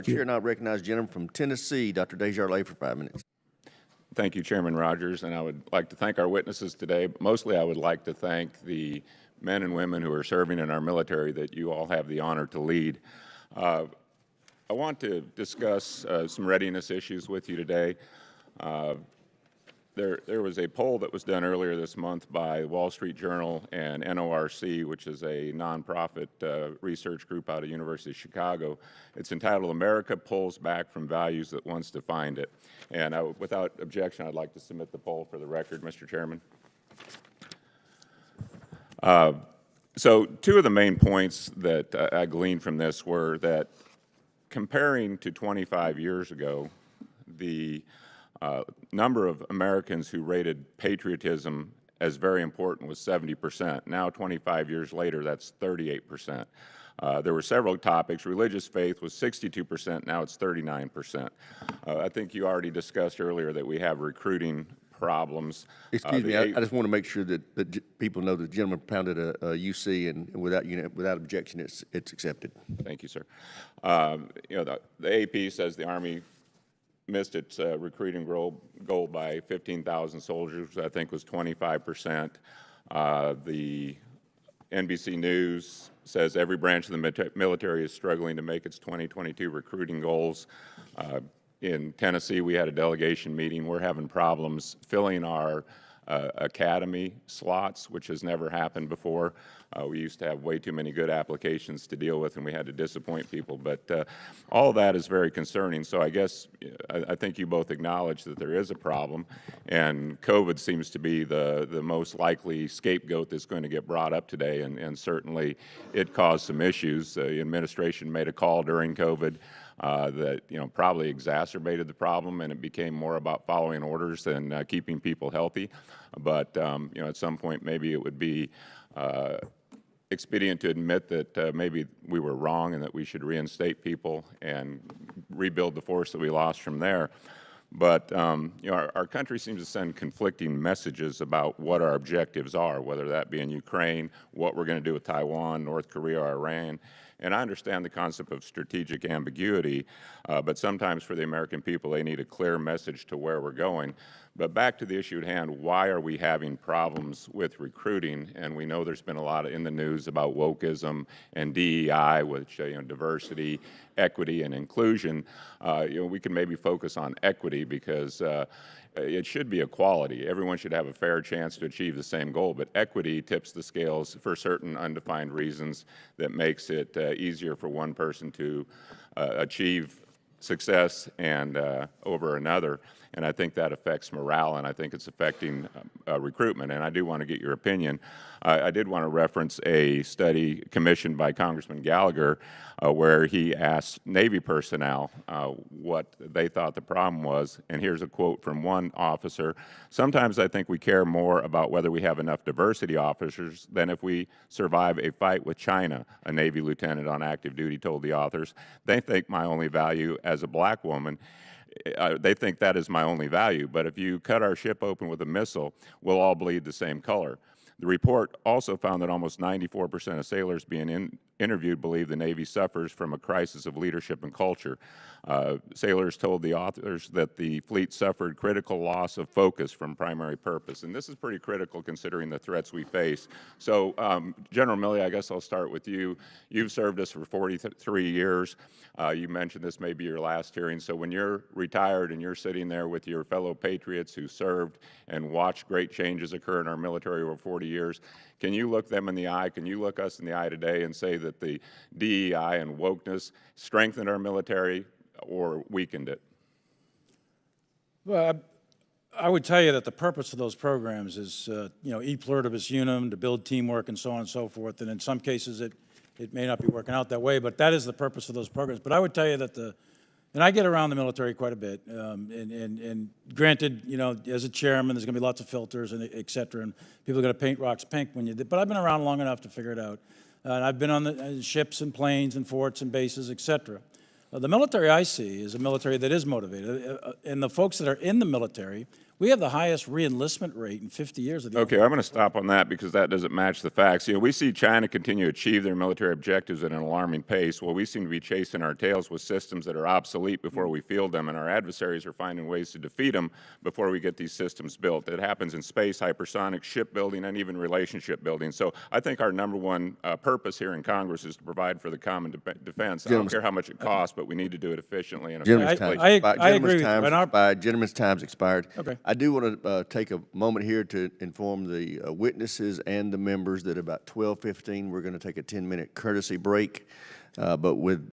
Chair, and I recognize the gentleman from Tennessee, Dr. DesJarlais, for 5 minutes. Thank you, Chairman Rogers, and I would like to thank our witnesses today. But mostly, I would like to thank the men and women who are serving in our military that you all have the honor to lead. I want to discuss some readiness issues with you today. There was a poll that was done earlier this month by Wall Street Journal and NORC, which is a nonprofit research group out of University of Chicago. It's entitled "America Pulls Back from Values That Once Defined It." And without objection, I'd like to submit the poll for the record, Mr. Chairman. So two of the main points that I gleaned from this were that comparing to 25 years ago, the number of Americans who rated patriotism as very important was 70%. Now, 25 years later, that's 38%. There were several topics. Religious faith was 62%, now it's 39%. I think you already discussed earlier that we have recruiting problems. Excuse me, I just want to make sure that people know the gentleman propounded a UC, and without objection, it's accepted. Thank you, sir. The AP says the Army missed its recruiting goal by 15,000 soldiers, which I think was 25%. The NBC News says every branch of the military is struggling to make its 2022 recruiting goals. In Tennessee, we had a delegation meeting. We're having problems filling our academy slots, which has never happened before. We used to have way too many good applications to deal with, and we had to disappoint people. But all of that is very concerning. So I guess I think you both acknowledge that there is a problem, and COVID seems to be the most likely scapegoat that's going to get brought up today, and certainly it caused some issues. The administration made a call during COVID that probably exacerbated the problem, and it became more about following orders than keeping people healthy. But at some point, maybe it would be expedient to admit that maybe we were wrong and that we should reinstate people and rebuild the force that we lost from there. But our country seems to send conflicting messages about what our objectives are, whether that be in Ukraine, what we're going to do with Taiwan, North Korea, or Iran. And I understand the concept of strategic ambiguity, but sometimes for the American people, they need a clear message to where we're going. But back to the issue at hand, why are we having problems with recruiting? And we know there's been a lot in the news about Woke-ism and DEI, which diversity, equity, and inclusion. We can maybe focus on equity because it should be equality. Everyone should have a fair chance to achieve the same goal, but equity tips the scales for certain undefined reasons that makes it easier for one person to achieve success and over another. And I think that affects morale, and I think it's affecting recruitment. And I do want to get your opinion. I did want to reference a study commissioned by Congressman Gallagher where he asked Navy personnel what they thought the problem was. And here's a quote from one officer: "Sometimes I think we care more about whether we have enough diversity officers than if we survive a fight with China," a Navy lieutenant on active duty told the authors. "They think my only value as a black woman they think that is my only value, but if you cut our ship open with a missile, we'll all bleed the same color." The report also found that almost 94% of sailors being interviewed believe the Navy suffers from a crisis of leadership and culture. Sailors told the authors that the fleet suffered critical loss of focus from primary purpose, and this is pretty critical considering the threats we face. So, General Milley, I guess I'll start with you. You've served us for 43 years. You mentioned this may be your last hearing, so when you're retired and you're sitting there with your fellow patriots who served and watched great changes occur in our military over 40 years, can you look them in the eye, can you look us in the eye today and say that the DEI and wokeness strengthened our military or weakened it? Well, I would tell you that the purpose of those programs is, e pluribus unum, to build teamwork and so on and so forth. And in some cases, it may not be working out that way, but that is the purpose of those programs. But I would tell you that and I get around the military quite a bit, and granted, as a chairman, there's going to be lots of filters and et cetera, and people are going to paint rocks pink when you do. But I've been around long enough to figure it out. And I've been on the ships and planes and forts and bases, et cetera. The military I see is a military that is motivated, and the folks that are in the military We have the highest re-enlistment rate in 50 years of the Okay, I'm going to stop on that because that doesn't match the facts. You know, we see China continue to achieve their military objectives at an alarming pace. Well, we seem to be chasing our tails with systems that are obsolete before we field them, and our adversaries are finding ways to defeat them before we get these systems built. It happens in space, hypersonic, shipbuilding, and even relationship building. So I think our number one purpose here in Congress is to provide for the common defense. I don't care how much it costs, but we need to do it efficiently and Gentleman's effectively. I agree with you. time's But our- expired. Gentleman's time's expired. Okay. I do want to take a moment here to inform the witnesses and the members that about 12:15, we're going to take a 10-minute courtesy break. But with